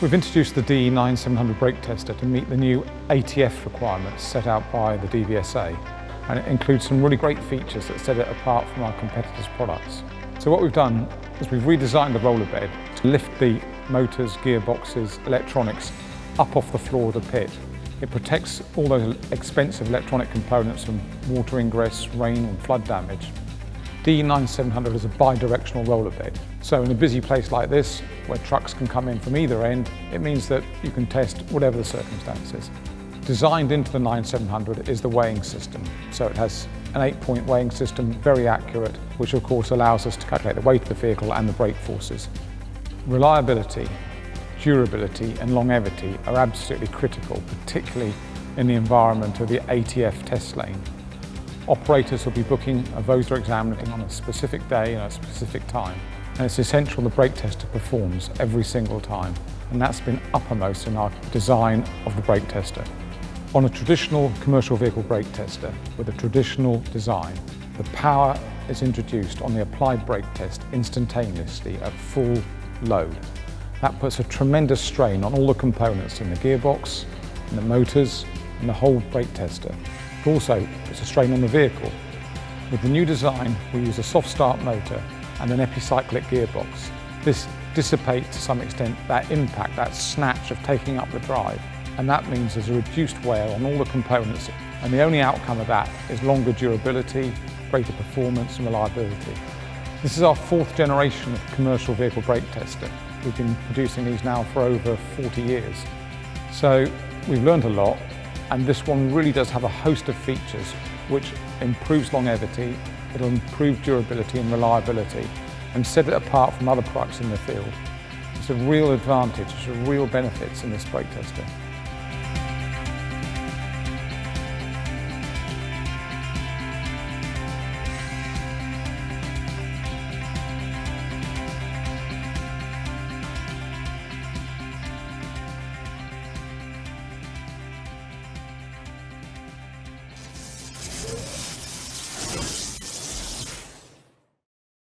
We've introduced the DE9700 brake tester to meet the new ATF requirements set out by the DVSA, and it includes some really great features that set it apart from our competitors' products. So what we've done is we've redesigned the roller bed to lift the motors, gearboxes, electronics up off the floor of the pit. It protects all those expensive electronic components from water ingress, rain and flood damage. DE9700 is a bi-directional roller bed. So in a busy place like this, where trucks can come in from either end, it means that you can test whatever the circumstances. Designed into the 9700 is the weighing system. So it has an 8-point weighing system, very accurate, which of course allows us to calculate the weight of the vehicle and the brake forces. Reliability, durability and longevity are absolutely critical, particularly in the environment of the ATF test lane. Operators will be booking a VOSA examining on a specific day and a specific time, and it's essential the brake tester performs every single time, and that's been uppermost in our design of the brake tester. On a traditional commercial vehicle brake tester with a traditional design, the power is introduced on the applied brake test instantaneously at full load. That puts a tremendous strain on all the components in the gearbox, in the motors, and the whole brake tester. It also puts a strain on the vehicle. With the new design, we use a soft start motor and an epicyclic gearbox. This dissipates to some extent that impact, that snatch of taking up the drive, and that means there's a reduced wear on all the components, and the only outcome of that is longer durability, greater performance and reliability. This is our 4th generation of commercial vehicle brake tester. We've been producing these now for over 40 years. So we've learned a lot, and this one really does have a host of features which improves longevity, it'll improve durability and reliability, and set it apart from other products in the field. It's a real advantage, it's a real benefits in this brake tester.